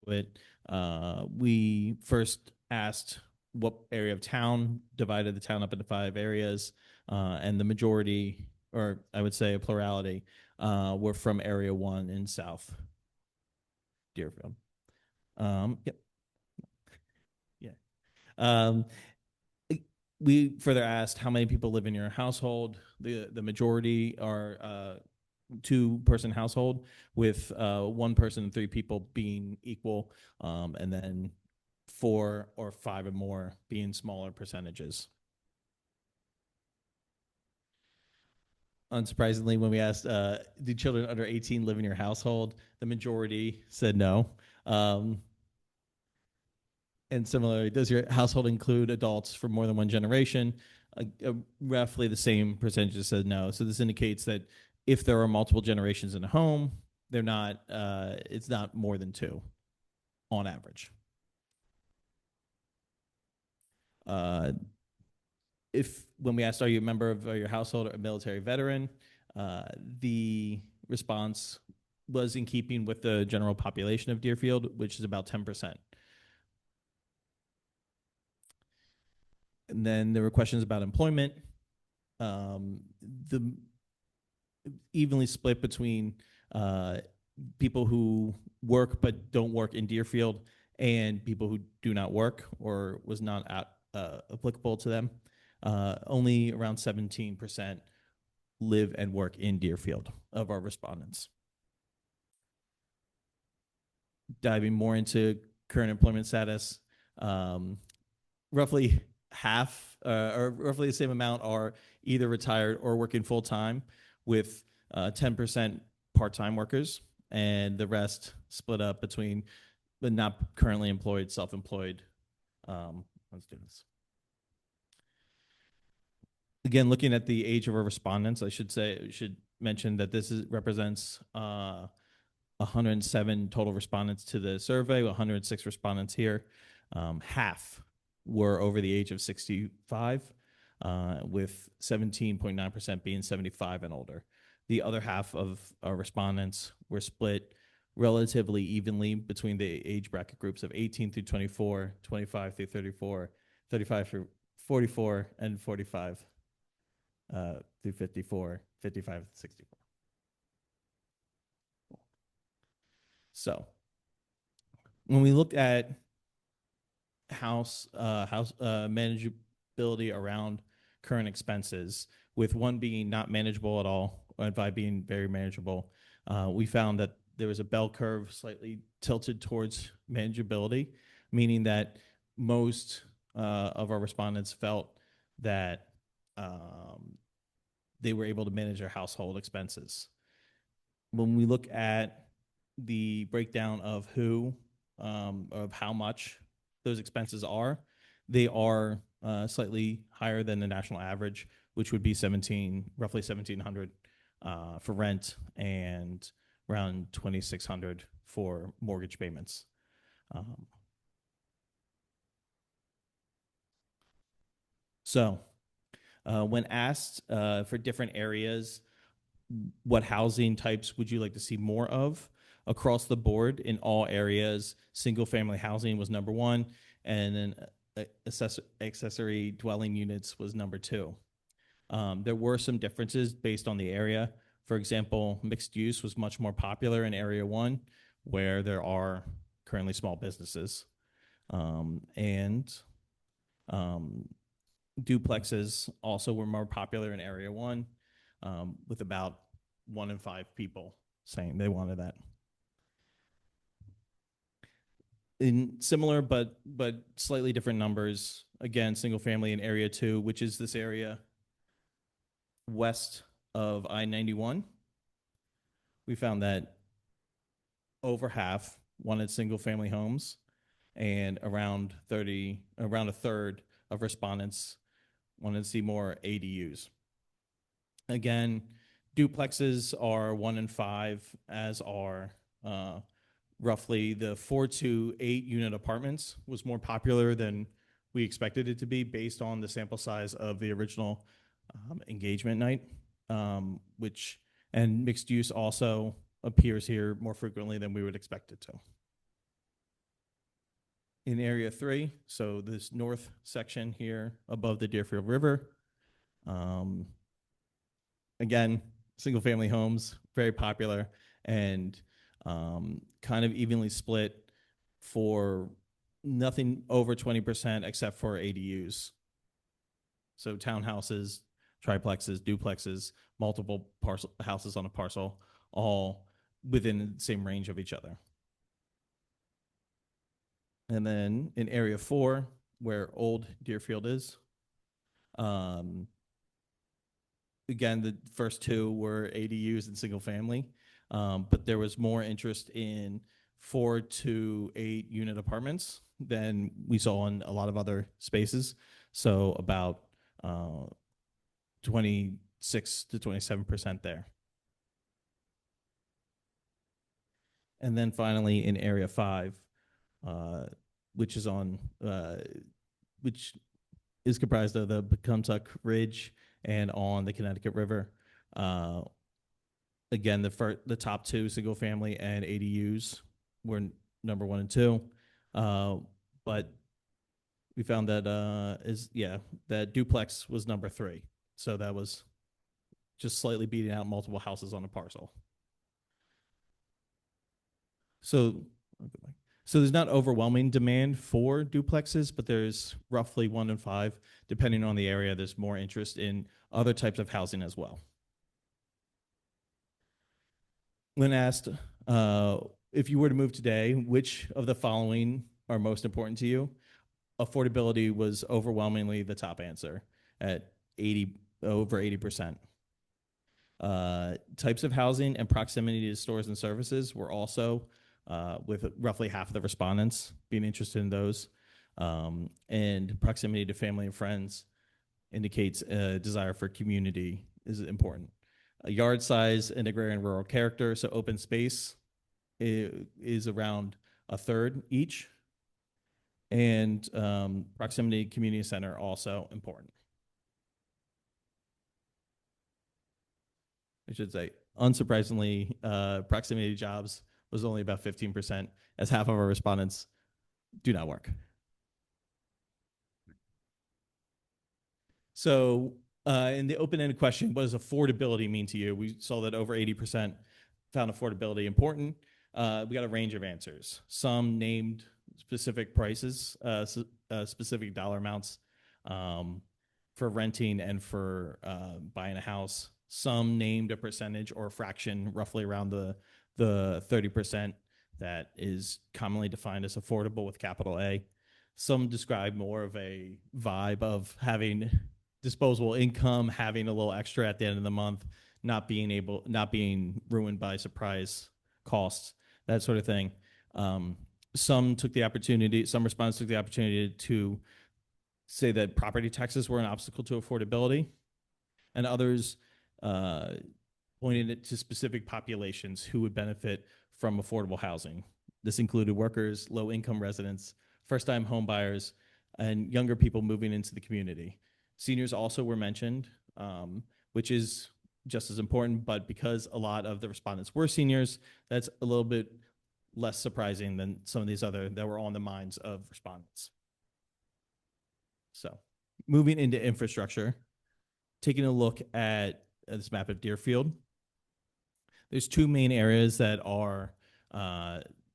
it. We first asked what area of town, divided the town up into 5 areas, and the majority, or I would say a plurality, were from Area 1 in South Deerfield. Yep. Yeah. Um, we further asked how many people live in your household. The majority are 2-person household, with 1 person and 3 people being equal, and then 4 or 5 or more being smaller percentages. Unsurprisingly, when we asked, do children under 18 live in your household, the majority said no. And similarly, does your household include adults from more than one generation? Roughly the same percentages said no. So this indicates that if there are multiple generations in a home, they're not. It's not more than 2 on average. Uh, if when we asked, are you a member of your household or a military veteran, the response was in keeping with the general population of Deerfield, which is about 10%. And then there were questions about employment. The evenly split between people who work but don't work in Deerfield and people who do not work or was not applicable to them. Only around 17% live and work in Deerfield of our respondents. Diving more into current employment status, roughly half, or roughly the same amount, are either retired or working full time, with 10% part-time workers, and the rest split up between the not currently employed, self-employed students. Again, looking at the age of our respondents, I should mention that this represents 107 total respondents to the survey, 106 respondents here. Half were over the age of 65, with 17.9% being 75 and older. The other half of our respondents were split relatively evenly between the age bracket groups of 18 through 24, 25 through 34, 35 through 44, and 45 through 54, 55 to 64. So when we look at house manageability around current expenses, with 1 being not manageable at all and 5 being very manageable, we found that there was a bell curve slightly tilted towards manageability, meaning that most of our respondents felt that they were able to manage their household expenses. When we look at the breakdown of of how much those expenses are, they are slightly higher than the national average, which would be roughly 1,700 for rent and around 2,600 for mortgage payments. So when asked for different areas, what housing types would you like to see more of? Across the board, in all areas, single-family housing was number 1, and then accessory dwelling units was number 2. There were some differences based on the area. For example, mixed use was much more popular in Area 1, where there are currently small businesses. And duplexes also were more popular in Area 1, with about 1 in 5 people saying they wanted that. In similar but slightly different numbers, again, single family in Area 2, which is this area west of I-91, we found that over half wanted single family homes, and around a third of respondents wanted to see more ADUs. Again, duplexes are 1 in 5, as are roughly the 4 to 8 unit apartments was more popular than we expected it to be based on the sample size of the original engagement night, and mixed use also appears here more frequently than we would expect it to. In area 3, so this north section here above the Deerfield River, um, again, single family homes, very popular, and kind of evenly split for nothing over 20% except for ADUs. So townhouses, triplexes, duplexes, multiple parcel houses on a parcel, all within the same range of each other. And then in area 4, where old Deerfield is, um, again, the first two were ADUs and single family, but there was more interest in 4 to 8 unit apartments than we saw in a lot of other spaces. So about 26 to 27% there. And then finally in area 5, uh, which is on which is comprised of the Pecumtuck Ridge and on the Connecticut River. Uh, Again, the top two, single family and ADUs, were number 1 and 2. But we found that that duplex was number 3. So that was just slightly beating out multiple houses on a parcel. So there's not overwhelming demand for duplexes, but there's roughly 1 in 5. Depending on the area, there's more interest in other types of housing as well. When asked if you were to move today, which of the following are most important to you? Affordability was overwhelmingly the top answer at over 80%. Types of housing and proximity to stores and services were also with roughly half of the respondents being interested in those. And proximity to family and friends indicates a desire for community is important. A yard size and agrarian rural character, so open space is around a third each. And proximity community center also important. I should say, unsurprisingly, proximity jobs was only about 15%, as half of our respondents do not work. So in the open-ended question, what does affordability mean to you? We saw that over 80% found affordability important. We got a range of answers. Some named specific prices, specific dollar amounts for renting and for buying a house. Some named a percentage or a fraction, roughly around the 30% that is commonly defined as affordable with capital A. Some describe more of a vibe of having disposable income, having a little extra at the end of the month, not being ruined by surprise costs, that sort of thing. Some respondents took the opportunity to say that property taxes were an obstacle to affordability, and others pointed it to specific populations who would benefit from affordable housing. This included workers, low-income residents, first-time home buyers, and younger people moving into the community. Seniors also were mentioned, which is just as important, but because a lot of the respondents were seniors, that's a little bit less surprising than some of these other that were on the minds of respondents. So moving into infrastructure, taking a look at this map of Deerfield, there's 2 main areas that are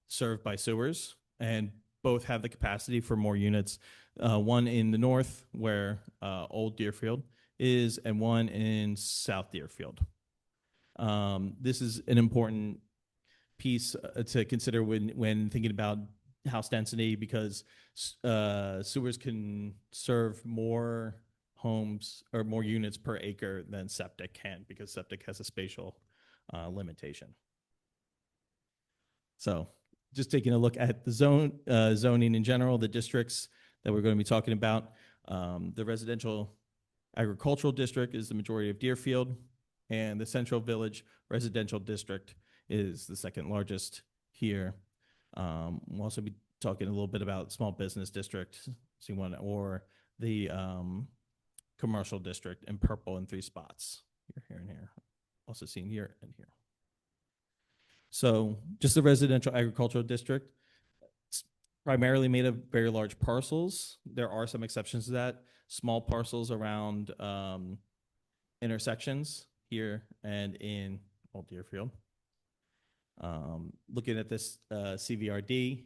served by sewers, and both have the capacity for more units. One in the north, where Old Deerfield is, and one in South Deerfield. This is an important piece to consider when thinking about house density, because sewers can serve more homes or more units per acre than septic can, because septic has a spatial limitation. So just taking a look at the zoning in general, the districts that we're going to be talking about. The residential agricultural district is the majority of Deerfield, and the Central Village residential district is the second largest here. We'll also be talking a little bit about small business district, C1, or the commercial district in purple in 3 spots, here and here. Also seen here and here. So just the residential agricultural district, primarily made of very large parcels. There are some exceptions to that. Small parcels around intersections here and in Old Deerfield. Looking at this CVRD,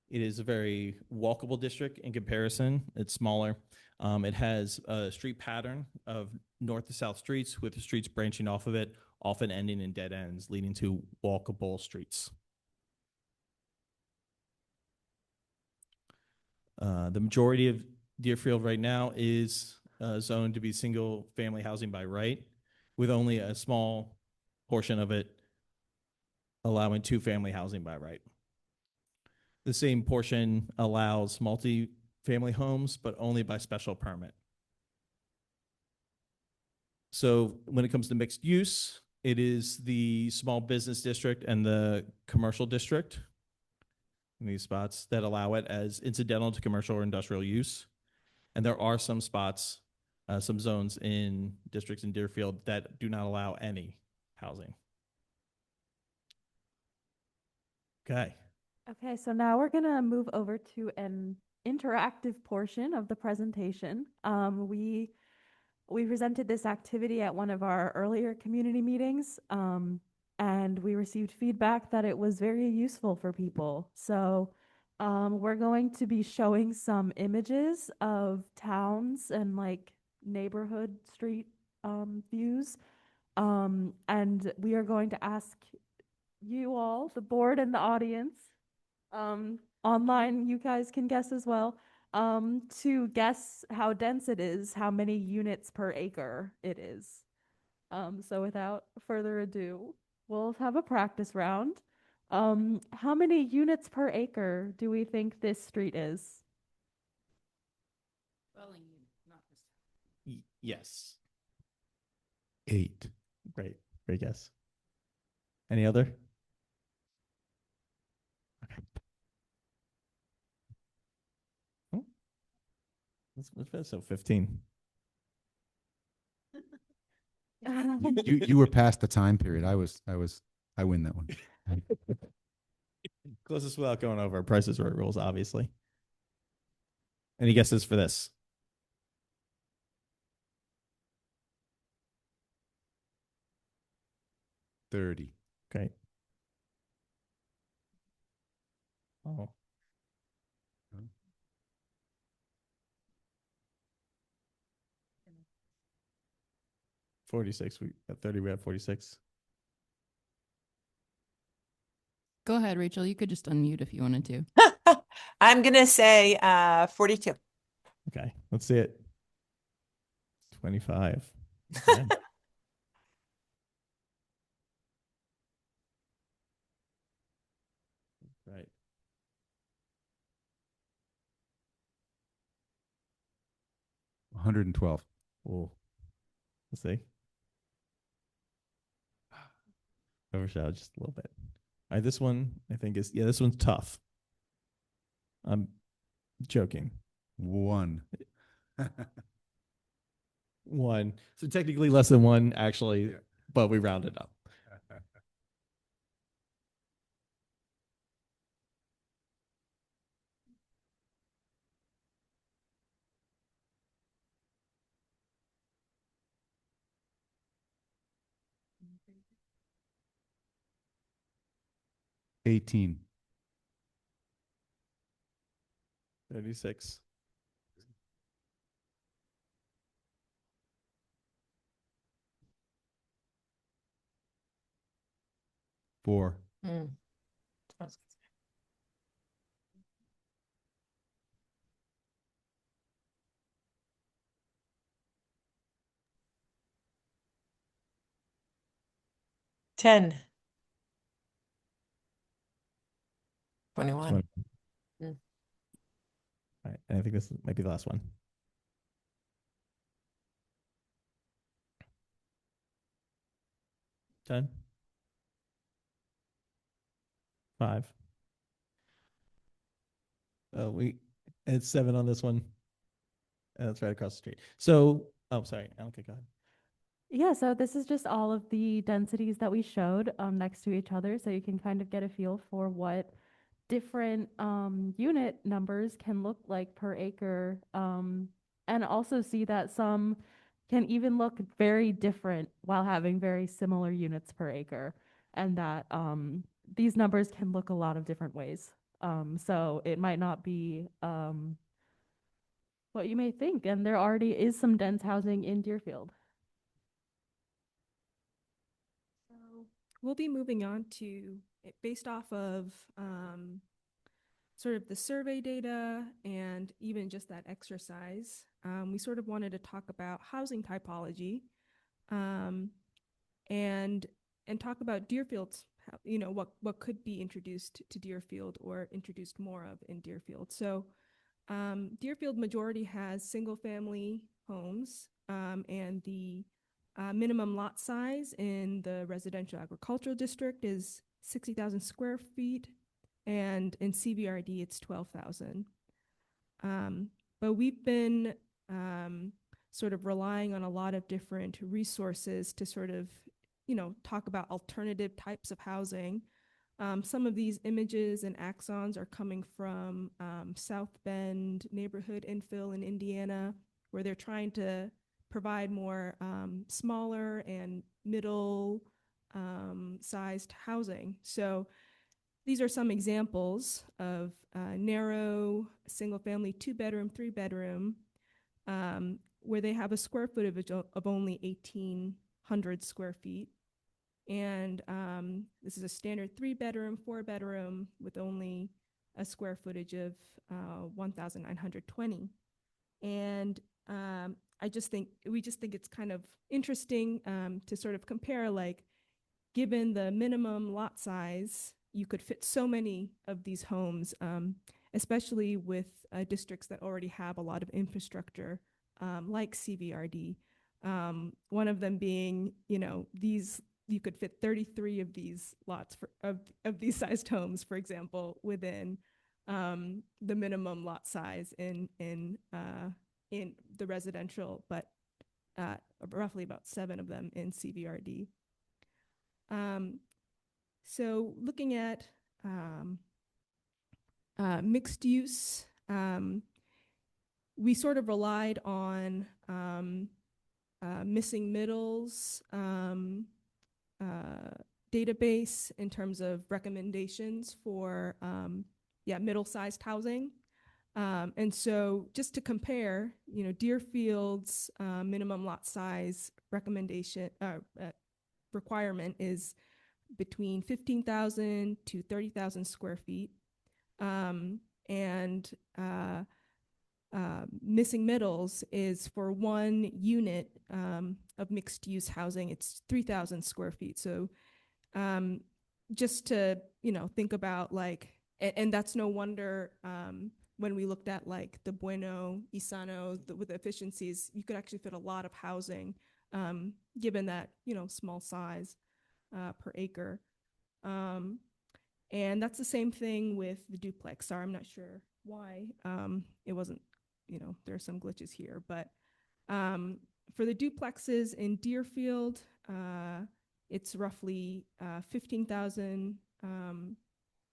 it is a very walkable district in comparison. It's smaller. It has a street pattern of north to south streets with the streets branching off of it, often ending in dead ends, leading to walkable streets. The majority of Deerfield right now is zoned to be single family housing by right, with only a small portion of it allowing two family housing by right. The same portion allows multi-family homes, but only by special permit. So when it comes to mixed use, it is the small business district and the commercial district in these spots that allow it as incidental to commercial or industrial use. And there are some spots, some zones in districts in Deerfield that do not allow any housing. Okay. Okay, so now we're gonna move over to an interactive portion of the presentation. We presented this activity at one of our earlier community meetings, and we received feedback that it was very useful for people. So we're going to be showing some images of towns and like neighborhood street views, and we are going to ask you all, the board and the audience, online, you guys can guess as well, to guess how dense it is, how many units per acre it is. So without further ado, we'll have a practice round. How many units per acre do we think this street is? Yes. 8. Great. Great guess. Any other? Okay. Oh. Let's so 15. You were past the time period. I win that one. Closest without going over Price is Right rules, obviously. Any guesses for this? $30. Okay. Oh. Huh? 46. We got 30. We have 46. Go ahead, Rachel. You could just unmute if you wanted to. I'm gonna say 42. Okay. Let's see it. 25. Okay. Right. $112. Oh. Let's see. Overshadowed just a little bit. All right, this one I think is this one's tough. I'm joking. 1. 1. So technically less than 1 actually, Yeah. but we rounded up. $18. 36. $4. Mm. 10. 21. 20. Mm. All right, and I think this might be the last one. 10. 5. It's 7 on this one. And it's right across the street. So, sorry, Alka, go ahead. Yeah, so this is just all of the densities that we showed next to each other, so you can kind of get a feel for what different unit numbers can look like per acre, and also see that some can even look very different while having very similar units per acre, and that these numbers can look a lot of different ways. So it might not be what you may think, and there already is some dense housing in Deerfield. So we'll be moving on to, based off of sort of the survey data and even just that exercise, we sort of wanted to talk about housing typology, um, and talk about Deerfield's, what could be introduced to Deerfield or introduced more of in Deerfield. So Deerfield majority has single family homes, and the minimum lot size in the residential agricultural district is 60,000 square feet, and in CBRD it's 12,000. But we've been sort of relying on a lot of different resources to sort of, talk about alternative types of housing. Some of these images and axons are coming from South Bend neighborhood infill in Indiana, where they're trying to provide more smaller and middle sized housing. So these are some examples of narrow single family 2-bedroom, 3-bedroom, where they have a square footage of only 1,800 square feet. And this is a standard 3-bedroom, 4-bedroom with only a square footage of 1,920. And we just think it's kind of interesting to sort of compare, like, given the minimum lot size, you could fit so many of these homes, especially with districts that already have a lot of infrastructure, like CVRD. One of them being, you could fit 33 of these lots of these sized homes, for example, within the minimum lot size in the residential, but roughly about 7 of them in CVRD. So looking at mixed use, we sort of relied on Missing Middles database in terms of recommendations for middle-sized housing. And so just to compare, Deerfield's minimum lot size recommendation requirement is between 15,000 to 30,000 square feet. Missing Middles is for one unit of mixed use housing, it's 3,000 square feet. So just to, think about, like, and that's no wonder when we looked at like the Bueno, Isano, with the efficiencies, you could actually fit a lot of housing given that, small size per acre. And that's the same thing with the duplex. Sorry, I'm not sure why it wasn't, there are some glitches here, but for the duplexes in Deerfield, it's roughly 15,000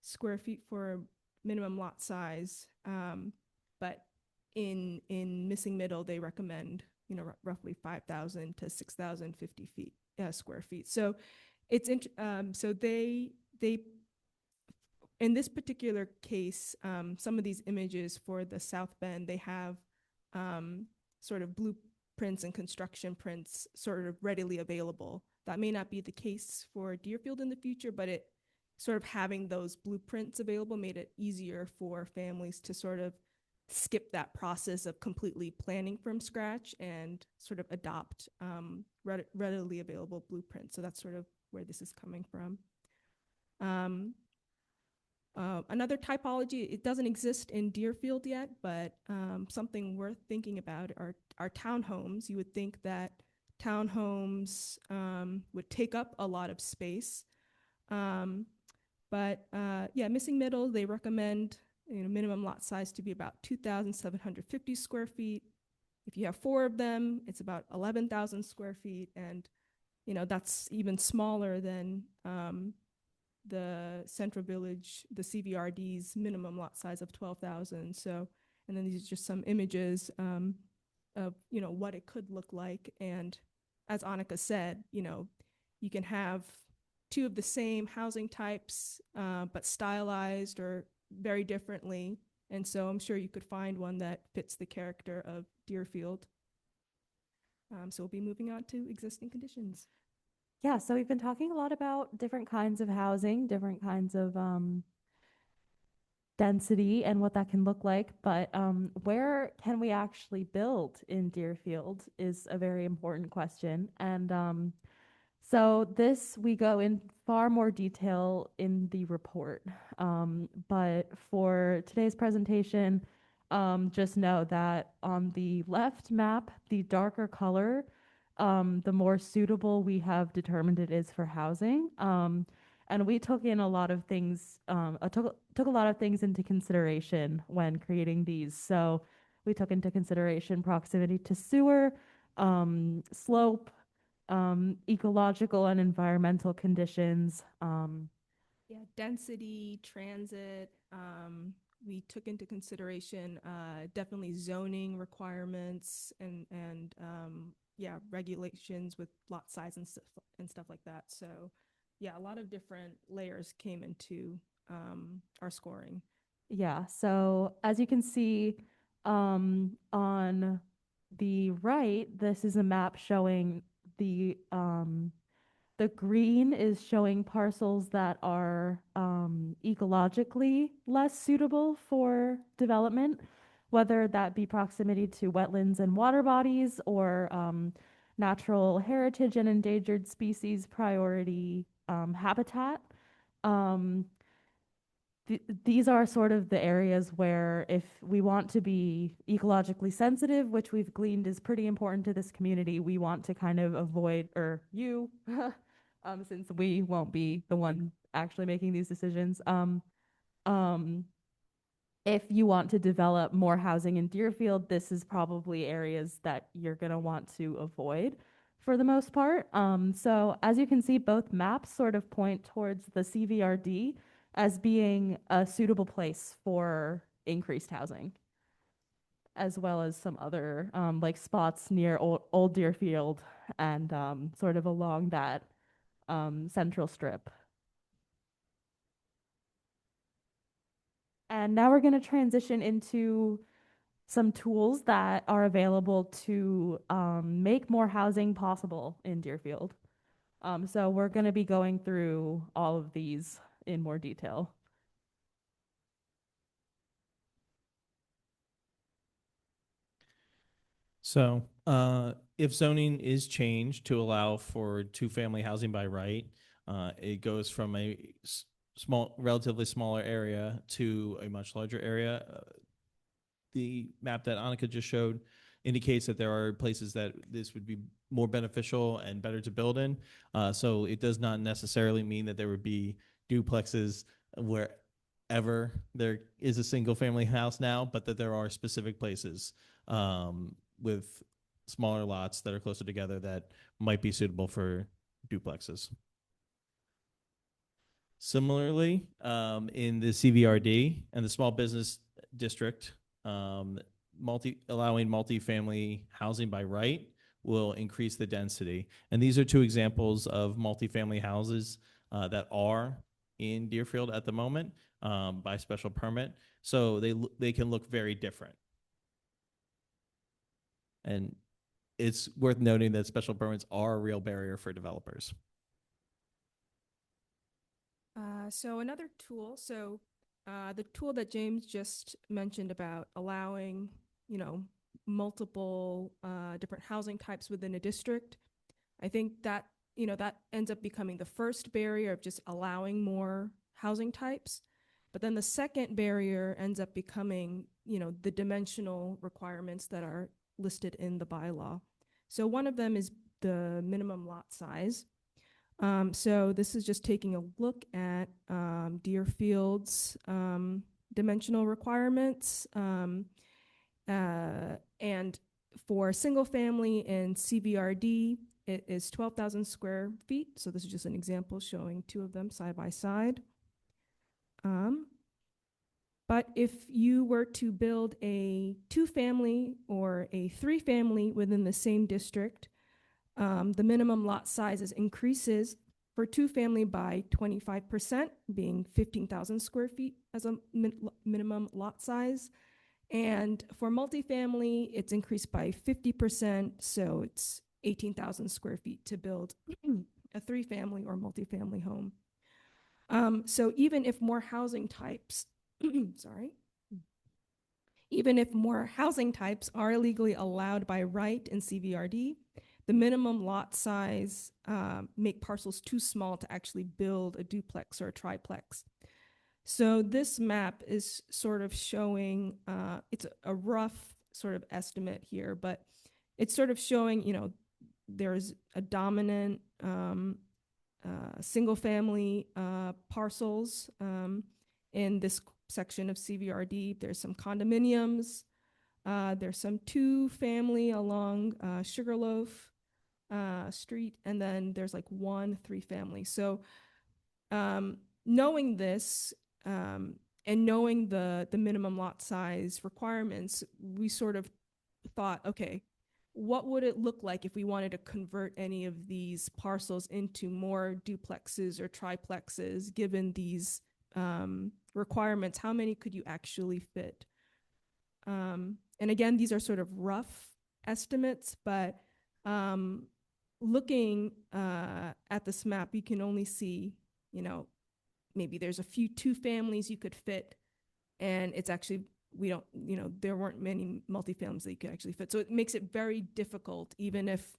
square feet for minimum lot size. But in Missing Middle, they recommend, roughly 5,000 to 6,050 feet, square feet. So it's so they in this particular case, some of these images for the South Bend, they have sort of blueprints and construction prints sort of readily available. That may not be the case for Deerfield in the future, but it sort of having those blueprints available made it easier for families to sort of skip that process of completely planning from scratch and sort of adopt readily available blueprints. So that's sort of where this is coming from. Another typology, it doesn't exist in Deerfield yet, but something worth thinking about are townhomes. You would think that townhomes would take up a lot of space. But Missing Middle, they recommend minimum lot size to be about 2,750 square feet. If you have 4 of them, it's about 11,000 square feet, and that's even smaller than the Central Village, the CVRD's minimum lot size of 12,000. So, and then these are just some images of, what it could look like. And as Annika said, you can have two of the same housing types, but stylized or very differently. And so I'm sure you could find one that fits the character of Deerfield. So we'll be moving on to existing conditions. Yeah, so we've been talking a lot about different kinds of housing, different kinds of density and what that can look like, but where can we actually build in Deerfield is a very important question. And so this, we go in far more detail in the report. But for today's presentation, just know that on the left map, the darker color, the more suitable we have determined it is for housing. And we took in a lot of things, took a lot of things into consideration when creating these. So we took into consideration proximity to sewer, slope, ecological and environmental conditions. Yeah, density, transit. We took into consideration definitely zoning requirements and yeah, regulations with lot size and stuff like that. So yeah, a lot of different layers came into our scoring. Yeah, so as you can see on the right, this is a map showing the green is showing parcels that are ecologically less suitable for development, whether that be proximity to wetlands and water bodies or natural heritage and endangered species priority habitat. These are sort of the areas where if we want to be ecologically sensitive, which we've gleaned is pretty important to this community, we want to kind of avoid, or you, since we won't be the one actually making these decisions. If you want to develop more housing in Deerfield, this is probably areas that you're going to want to avoid for the most part. So as you can see, both maps sort of point towards the CVRD as being a suitable place for increased housing, as well as some other like spots near Old Deerfield and sort of along that central strip. And now we're going to transition into some tools that are available to make more housing possible in Deerfield. So we're going to be going through all of these in more detail. So, if zoning is changed to allow for two-family housing by right, it goes from a relatively smaller area to a much larger area. The map that Annika just showed indicates that there are places that this would be more beneficial and better to build in. So it does not necessarily mean that there would be duplexes wherever there is a single-family house now, but that there are specific places with smaller lots that are closer together that might be suitable for duplexes. Similarly, in the CVRD and the small business district, allowing multifamily housing by right will increase the density. And these are two examples of multifamily houses that are in Deerfield at the moment by special permit. So they can look very different. And it's worth noting that special permits are a real barrier for developers. So another tool, the tool that James just mentioned about allowing, multiple different housing types within a district, I think that, that ends up becoming the first barrier of just allowing more housing types. But then the second barrier ends up becoming, the dimensional requirements that are listed in the bylaw. So one of them is the minimum lot size. So this is just taking a look at Deerfield's dimensional requirements. And for single family and CVRD, it is 12,000 square feet. So this is just an example showing two of them side by side. But if you were to build a 2-family or a 3-family within the same district, the minimum lot sizes increases for 2-family by 25%, being 15,000 square feet as a minimum lot size. And for multifamily, it's increased by 50%, so it's 18,000 square feet to build a 3-family or multifamily home. So even if more housing types, even if more housing types are legally allowed by right in CVRD, the minimum lot size make parcels too small to actually build a duplex or a triplex. So this map is sort of showing, it's a rough sort of estimate here, but it's sort of showing, you know, there's a dominant single family parcels in this section of CVRD. There's some condominiums. There's some 2-family along Sugarloaf Street, and then there's like 1 3-family. So knowing this and knowing the minimum lot size requirements, we sort of thought, okay, what would it look like if we wanted to convert any of these parcels into more duplexes or triplexes, given these requirements? How many could you actually fit? And again, these are sort of rough estimates, but looking at this map, you can only see, you know, maybe there's a few 2-families you could fit, and it's actually, we don't, you know, there weren't many multifamilies that you could actually fit. So it makes it very difficult, even if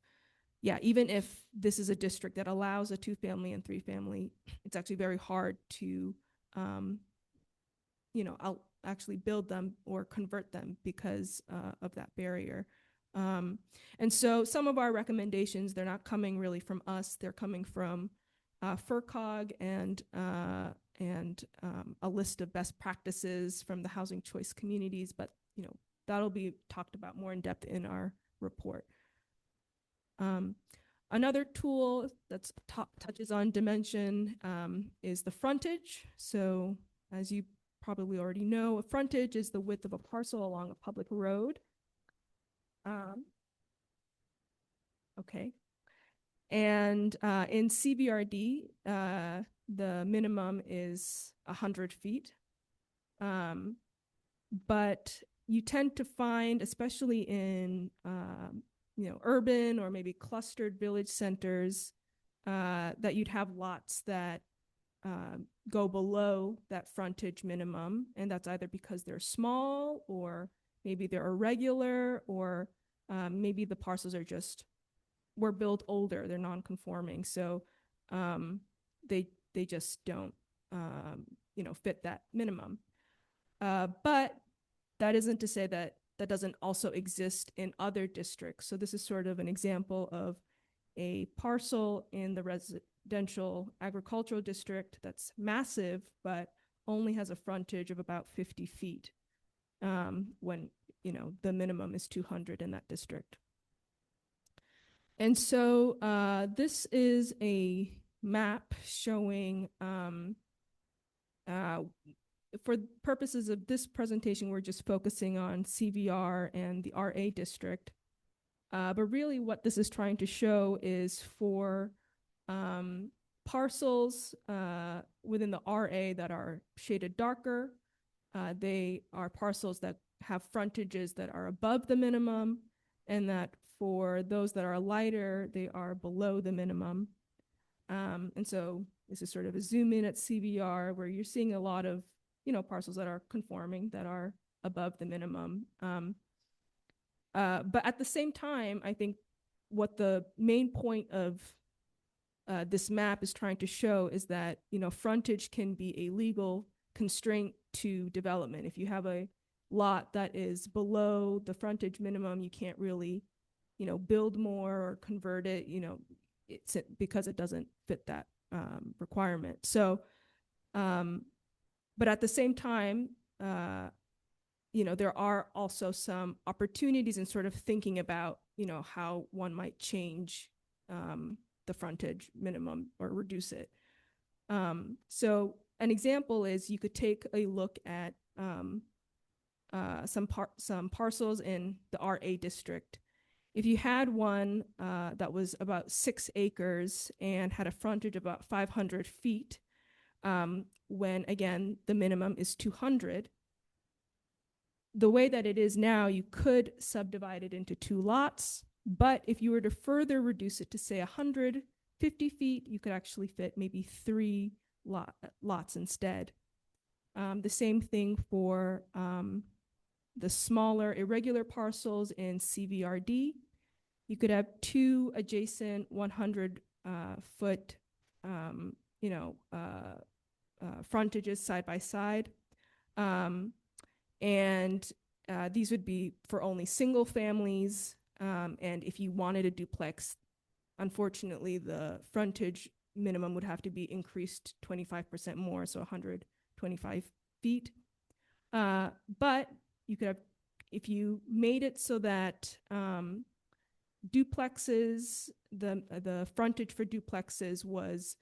this is a district that allows a 2-family and 3-family, it's actually very hard to, you know, I'll actually build them or convert them because of that barrier. And so some of our recommendations, they're not coming really from us, they're coming from FERCog and a list of best practices from the housing choice communities, but you know, that'll be talked about more in depth in our report. Another tool that's touches on dimension is the frontage. So as you probably already know, a frontage is the width of a parcel along a public road. Okay. And in CVRD, the minimum is 100 feet. But you tend to find, especially in you know, urban or maybe clustered village centers, that you'd have lots that go below that frontage minimum, and that's either because they're small, or maybe they're irregular, or maybe the parcels are just were built older, they're non-conforming, so they just don't you know, fit that minimum. But that isn't to say that that doesn't also exist in other districts. So this is sort of an example of a parcel in the residential agricultural district that's massive, but only has a frontage of about 50 feet when, you know, the minimum is 200 in that district. And so this is a map showing, for purposes of this presentation, we're just focusing on CVR and the RA district. But really what this is trying to show is for parcels within the RA that are shaded darker, they are parcels that have frontages that are above the minimum, and that for those that are lighter, they are below the minimum. And so this is sort of a zoom in at CVR, where you're seeing a lot of, you know, parcels that are conforming, that are above the minimum. But at the same time, I think what the main point of this map is trying to show is that, you know, frontage can be a legal constraint to development. If you have a lot that is below the frontage minimum, you can't really, you know, build more or convert it, you know, it's because it doesn't fit that requirement. So, but at the same time, you know, there are also some opportunities in sort of thinking about, you know, how one might change the frontage minimum or reduce it. So an example is you could take a look at some parcels in the RA district. If you had one that was about 6 acres and had a frontage of about 500 feet, when again the minimum is 200, the way that it is now, you could subdivide it into 2 lots. But if you were to further reduce it to say 150 feet, you could actually fit maybe 3 lots instead. The same thing for the smaller irregular parcels in CVRD. You could have 2 adjacent 100 foot, frontages side by side. These would be for only single families. And if you wanted a duplex, unfortunately, the frontage minimum would have to be increased 25% more, so 125 feet. But you could have, if you made it so that duplexes, the frontage for duplexes was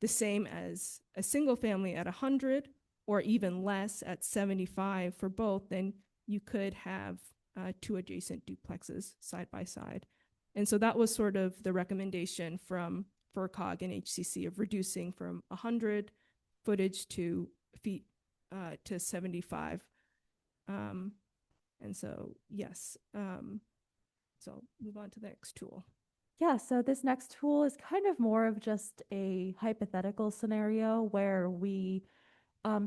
the same as a single family at 100 or even less at 75 for both, then you could have 2 adjacent duplexes side by side. And so that was sort of the recommendation from FERCog and HCC of reducing from 100 footage to feet to 75. And so, yes. So move on to the next tool. Yeah, so this next tool is kind of more of just a hypothetical scenario where we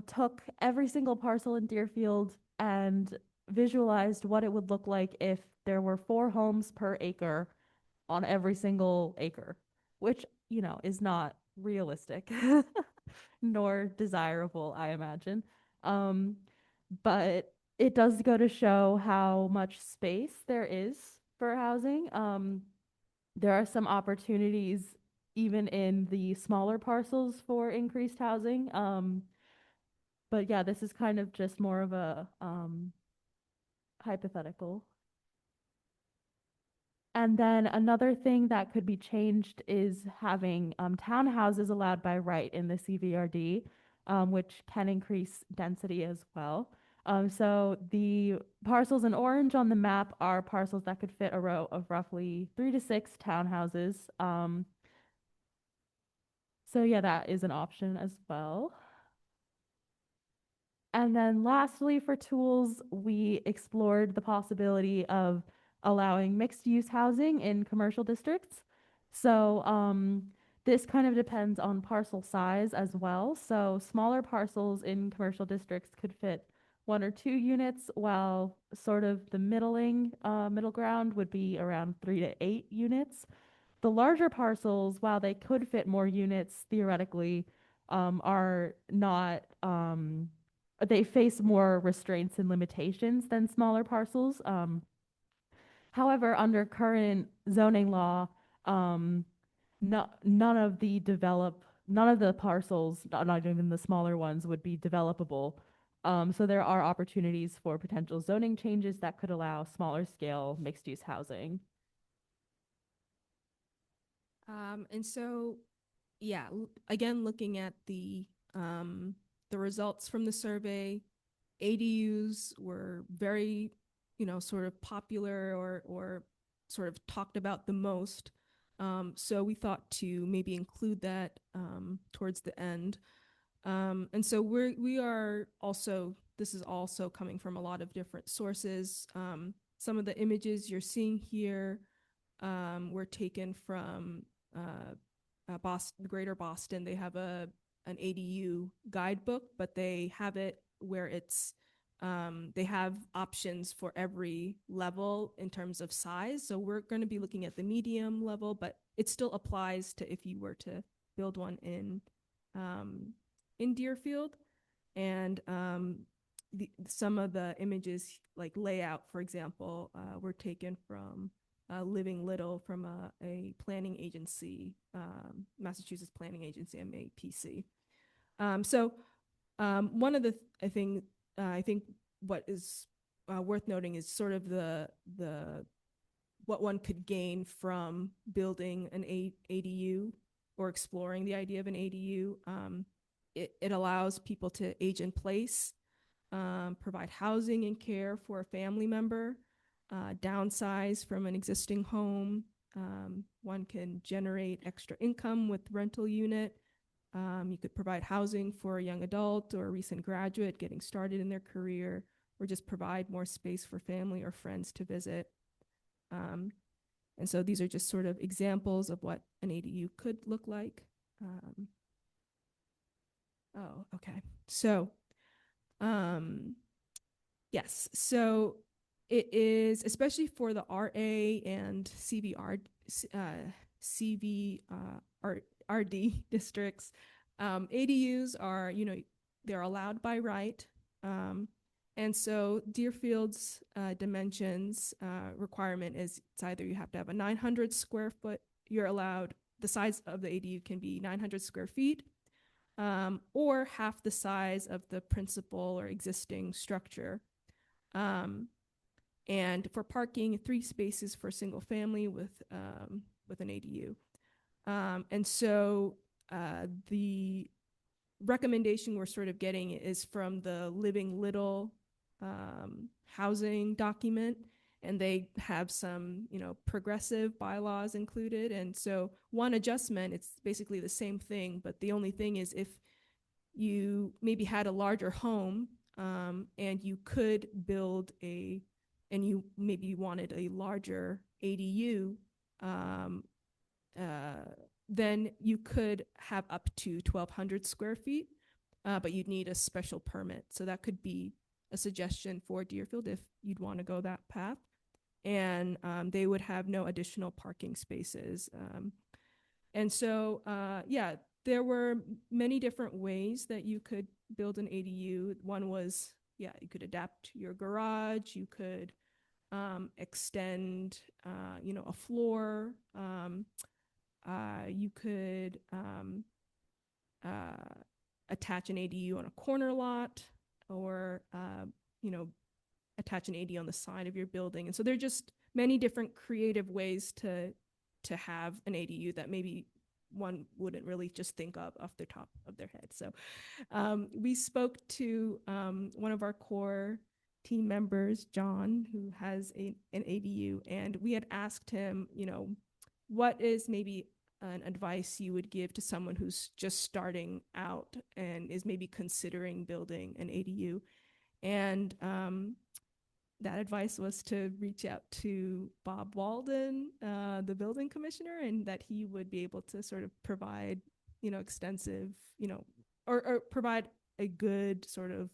took every single parcel in Deerfield and visualized what it would look like if there were 4 homes per acre on every single acre, which, is not realistic nor desirable, I imagine. But it does go to show how much space there is for housing. There are some opportunities even in the smaller parcels for increased housing. But yeah, this is kind of just more of a hypothetical. And then another thing that could be changed is having townhouses allowed by right in the CVRD, which can increase density as well. So the parcels in orange on the map are parcels that could fit a row of roughly 3 to 6 townhouses. So yeah, that is an option as well. And then lastly, for tools, we explored the possibility of allowing mixed use housing in commercial districts. So this kind of depends on parcel size as well. So smaller parcels in commercial districts could fit 1 or 2 units, while sort of the middle ground would be around 3 to 8 units. The larger parcels, while they could fit more units theoretically, are not, they face more restraints and limitations than smaller parcels. However, under current zoning law, none of the parcels, not even the smaller ones, would be developable. So there are opportunities for potential zoning changes that could allow smaller scale mixed use housing. And so, yeah, again, looking at the results from the survey, ADUs were very, sort of popular or sort of talked about the most. So we thought to maybe include that towards the end. And so we are also, this is also coming from a lot of different sources. Some of the images you're seeing here were taken from Boston, Greater Boston. They have an ADU guidebook, but they have it where it's they have options for every level in terms of size. So we're going to be looking at the medium level, but it still applies to if you were to build one in Deerfield. And some of the images, like layout, for example, were taken from Living Little, from a planning agency, Massachusetts Planning Agency, MAPC. So one of the I think what is worth noting is sort of the what one could gain from building an ADU or exploring the idea of an ADU. It allows people to age in place, provide housing and care for a family member, downsize from an existing home. One can generate extra income with rental unit. You could provide housing for a young adult or a recent graduate getting started in their career, or just provide more space for family or friends to visit. And so these are just sort of examples of what an ADU could look like. Oh, okay. So, yes, so it is, especially for the RA and RD districts, ADUs are, you know, they're allowed by right. And so Deerfield's dimensions requirement is it's either you have to have a 900 square foot, you're allowed, the size of the ADU can be 900 square feet, or half the size of the principal or existing structure. And for parking, 3 spaces for a single family with an ADU. And so the recommendation we're sort of getting is from the Living Little housing document, and they have some, you know, progressive bylaws included. And so one adjustment, it's basically the same thing, but the only thing is if you maybe had a larger home and you could build and you maybe wanted a larger ADU, then you could have up to 1,200 square feet, but you'd need a special permit. So that could be a suggestion for Deerfield if you'd want to go that path. And they would have no additional parking spaces. And so, yeah, there were many different ways that you could build an ADU. One was, yeah, you could adapt your garage. You could extend, you know, a floor. You could attach an ADU on a corner lot, or you know, attach an ADU on the side of your building. And so there are just many different creative ways to have an ADU that maybe one wouldn't really just think of off the top of their head. So we spoke to one of our core team members, John, who has an ADU, and we had asked him, you know, what is maybe an advice you would give to someone who's just starting out and is maybe considering building an ADU? And that advice was to reach out to Bob Walden, the building commissioner, and that he would be able to sort of provide, you know, extensive, you know, or provide a good sort of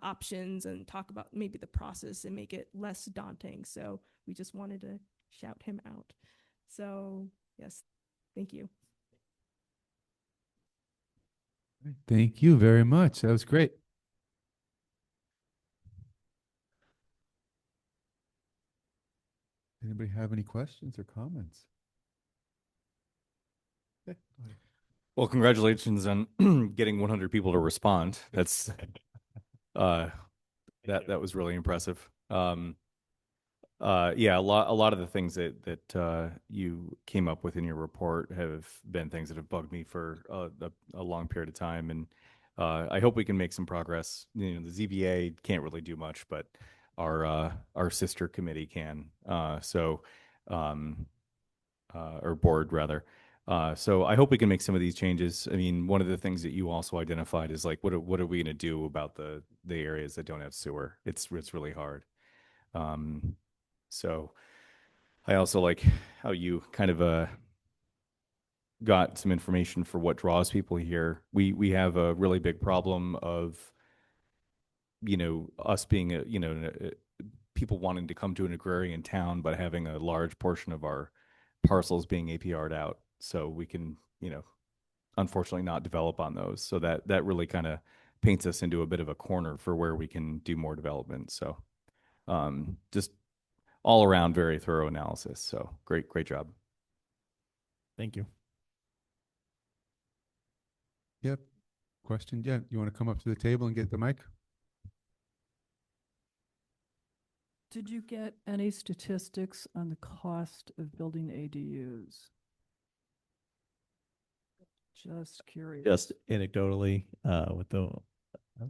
options and talk about maybe the process and make it less daunting. So we just wanted to shout him out. So yes, thank you. Thank you very much. That was great. Anybody have any questions or comments? Okay, go ahead. Well, congratulations on getting 100 people to respond. That's that was really impressive. Yeah, a lot of the things that you came up with in your report have been things that have bugged me for a long period of time, and I hope we can make some progress. You know, the ZBA can't really do much, but our sister committee can. Or board rather. So I hope we can make some of these changes. I mean, one of the things that you also identified is like, what are we going to do about the areas that don't have sewer? It's really hard. So I also like how you kind of got some information for what draws people here. We have a really big problem of, you know, us being a, you know, people wanting to come to an agrarian town, but having a large portion of our parcels being APR'd out. So we can, you know, unfortunately not develop on those. So that really kind of paints us into a bit of a corner for where we can do more development. So just all around very thorough analysis. So great job. Thank you. Yep. Question? Yeah. You want to come up to the table and get the mic? Did you get any statistics on the cost of building ADUs? Just curious. Just anecdotally, with the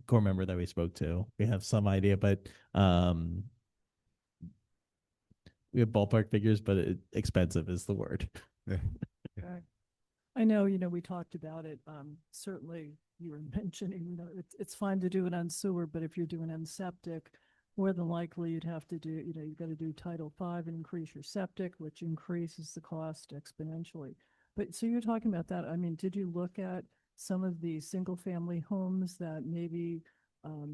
core member that we spoke to, we have some idea, but we have ballpark figures, but expensive is the word. Okay. I know, we talked about it. Certainly you were mentioning, it's fine to do it on sewer, but if you're doing on septic, more than likely you'd have to do, you've got to do Title V and increase your septic, which increases the cost exponentially. But so you're talking about that. I mean, did you look at some of the single family homes that maybe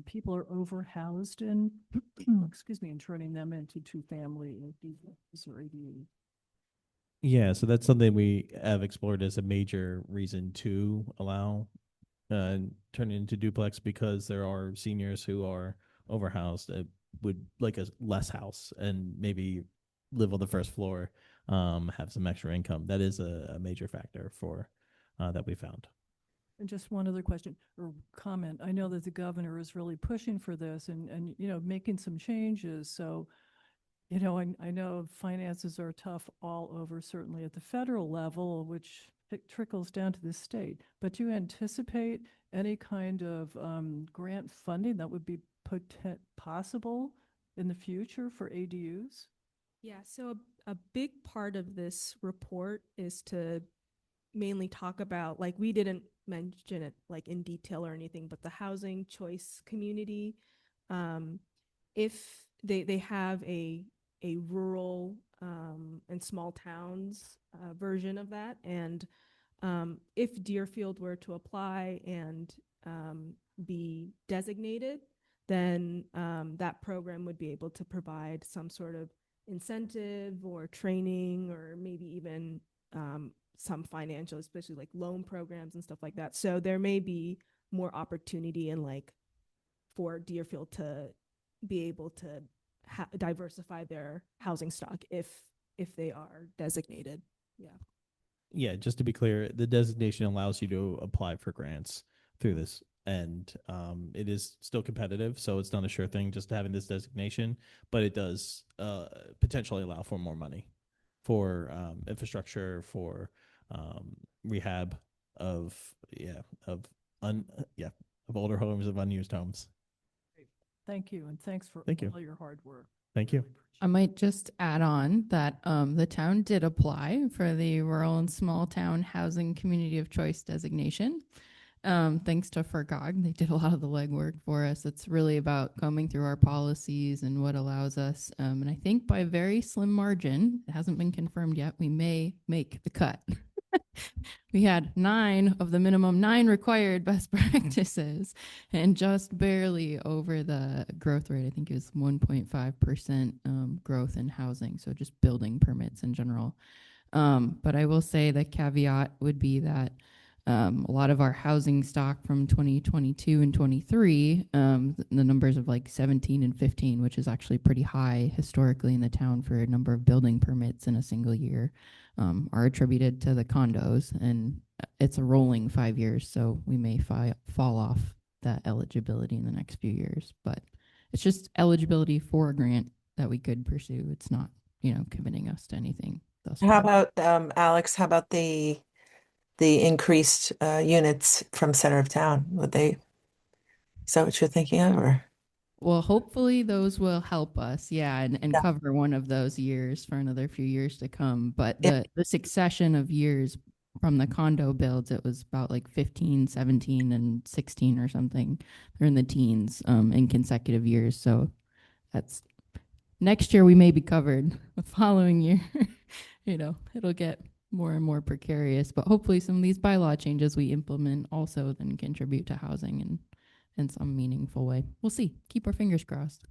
people are overhoused in, excuse me, and turning them into two family or ADU? Yeah, so that's something we have explored as a major reason to allow turn it into duplex, because there are seniors who are overhoused that would like a less house and maybe live on the first floor, have some extra income. That is a major factor for that we found. And just one other question or comment. I know that the governor is really pushing for this and making some changes. So, I know finances are tough all over, certainly at the federal level, which trickles down to the state. But do you anticipate any kind of grant funding that would be possible in the future for ADUs? Yeah, so a big part of this report is to mainly talk about, like, we didn't mention it like in detail or anything, but the housing choice community, if they have a rural and small towns version of that, and if Deerfield were to apply and be designated, then that program would be able to provide some sort of incentive or training, or maybe even some financial, especially like loan programs and stuff like that. So there may be more opportunity in like for Deerfield to be able to diversify their housing stock if they are designated. Yeah. Yeah, just to be clear, the designation allows you to apply for grants through this, and it is still competitive, so it's not a sure thing just having this designation, but it does potentially allow for more money for infrastructure, for rehab of older homes, of unused homes. Thank you. And thanks for Thank you. all your hard work. Thank you. Really appreciate I might just add on that the town did apply for the Rural and Small Town Housing Community of Choice designation. Thanks to FERCOG, they did a lot of the legwork for us. It's really about combing through our policies and what allows us. And I think by a very slim margin, it hasn't been confirmed yet, we may make the cut. We had 9 of the minimum 9 required best practices and just barely over the growth rate. I think it was 1.5% growth in housing. So just building permits in general. But I will say the caveat would be that a lot of our housing stock from 2022 and 23, the numbers of like 17 and 15, which is actually pretty high historically in the town for a number of building permits in a single year, are attributed to the condos, and it's a rolling 5 years, so we may fall off that eligibility in the next few years. But it's just eligibility for a grant that we could pursue. It's not, committing us to anything thus How far. about, Alex, how about the increased units from center of town? Is that what you're thinking of, or? Well, hopefully those will help us, and Yeah. cover one of those years for another few years to come. But Yeah. the succession of years from the condo builds, it was about like 15, 17, and 16 or something. They're in the teens in consecutive years. So that's next year we may be covered. The following year, it'll get more and more precarious. But hopefully some of these bylaw changes we implement also then contribute to housing and in some meaningful way. We'll see. Keep our fingers crossed.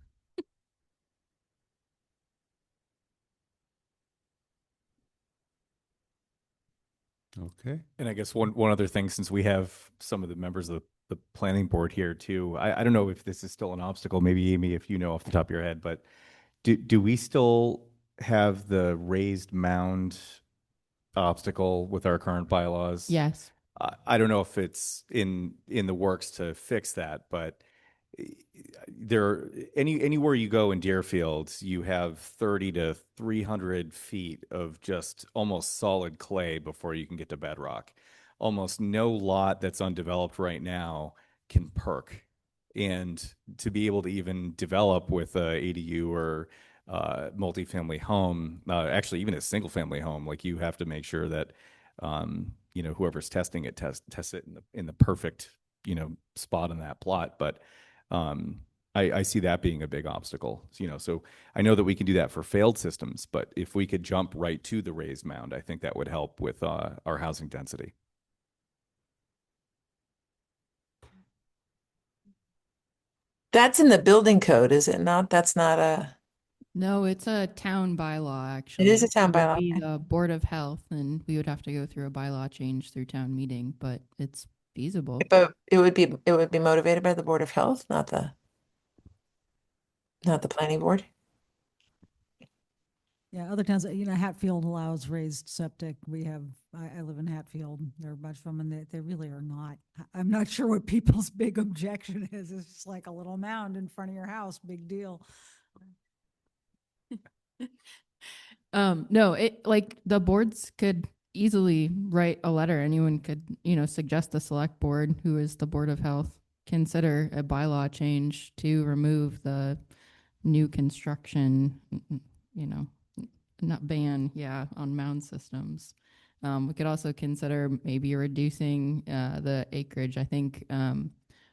Okay. And I guess one other thing, since we have some of the members of the planning board here too, I don't know if this is still an obstacle, maybe Amy, if you know off the top of your head, but do we still have the raised mound obstacle with our current bylaws? Yes. I don't know if it's in the works to fix that, but anywhere you go in Deerfield, you have 30 to 300 feet of just almost solid clay before you can get to bedrock. Almost no lot that's undeveloped right now can perk. And to be able to even develop with a ADU or multifamily home, actually even a single family home, like you have to make sure that whoever's testing it tests it in the perfect spot on that plot. But I see that being a big obstacle. So I know that we can do that for failed systems, but if we could jump right to the raised mound, I think that would help with our housing density. That's in the building code, is it not? That's not a, No, it's a town bylaw, it actually. is a town It would bylaw. be Okay. the Board of Health, and we would have to go through a bylaw change through town meeting, but it's feasible. But it would be motivated by the Board of Health, not the planning board. Yeah, other towns, Hatfield allows raised septic. I live in Hatfield. There are a bunch of them, and they really are not. I'm not sure what people's big objection is. It's just like a little mound in front of your house, big deal. No, like the boards could easily write a letter. Anyone could, suggest the select board, who is the Board of Health, consider a bylaw change to remove the new construction, not ban, on mound systems. We could also consider maybe reducing the acreage. I think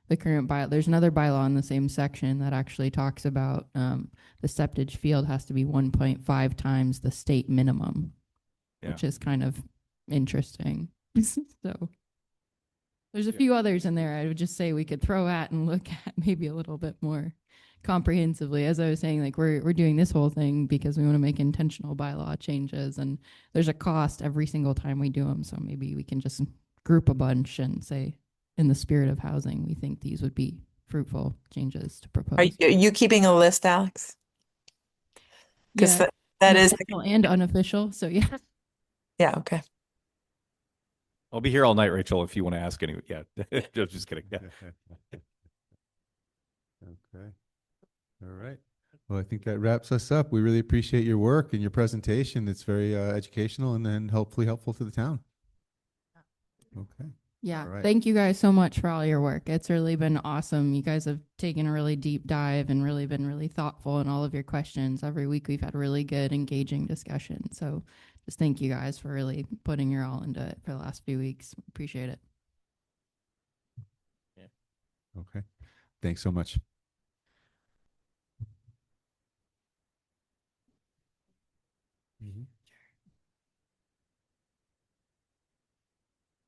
the current there's another bylaw in the same section that actually talks about the septage field has to be 1.5 times the state minimum, which is kind of interesting. So there's a few others in there I would just say we could throw at and look at maybe a little bit more comprehensively. As I was saying, like we're doing this whole thing because we want to make intentional bylaw changes, and there's a cost every single time we do them. So maybe we can just group a bunch and say, in the spirit of housing, we think these would be fruitful changes to propose. Are you keeping a list, Alex? Because Yeah, that is, official and unofficial. So yeah. yeah, okay. I'll be here all night, Rachel, if you want to ask any. Yeah, just kidding. Yeah. Okay. All right. Well, I think that wraps us up. We really appreciate your work and your presentation. It's very educational and then hopefully helpful to the town. Okay. Yeah. All right. Thank you guys so much for all your work. It's really been awesome. You guys have taken a really deep dive and really been really thoughtful in all of your questions. Every week we've had really good, engaging discussion. So just thank you guys for really putting your all into it for the last few weeks. Appreciate it. Okay. Thanks so much.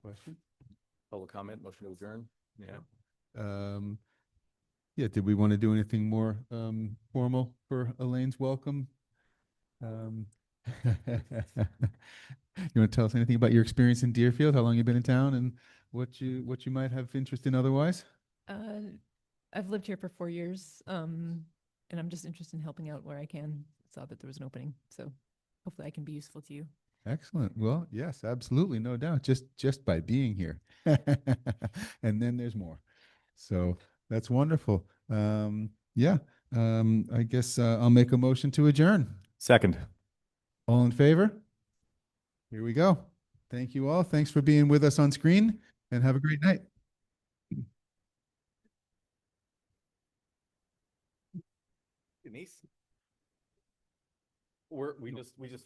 Question? Public comment, motion to adjourn. Yeah. Yeah, did we want to do anything more formal for Elaine's welcome? You want to tell us anything about your experience in Deerfield, how long you've been in town, and what you might have interest in otherwise? I've lived here for 4 years, and I'm just interested in helping out where I can. Saw that there was an opening, so hopefully I can be useful to you. Excellent. Well, yes, absolutely, no doubt. Just by being here, and then there's more. So that's wonderful. Yeah. I guess I'll make a motion to adjourn. Second. All in favor? Here we go. Thank you all. Thanks for being with us on screen, and have a great night. Denise? We just finished.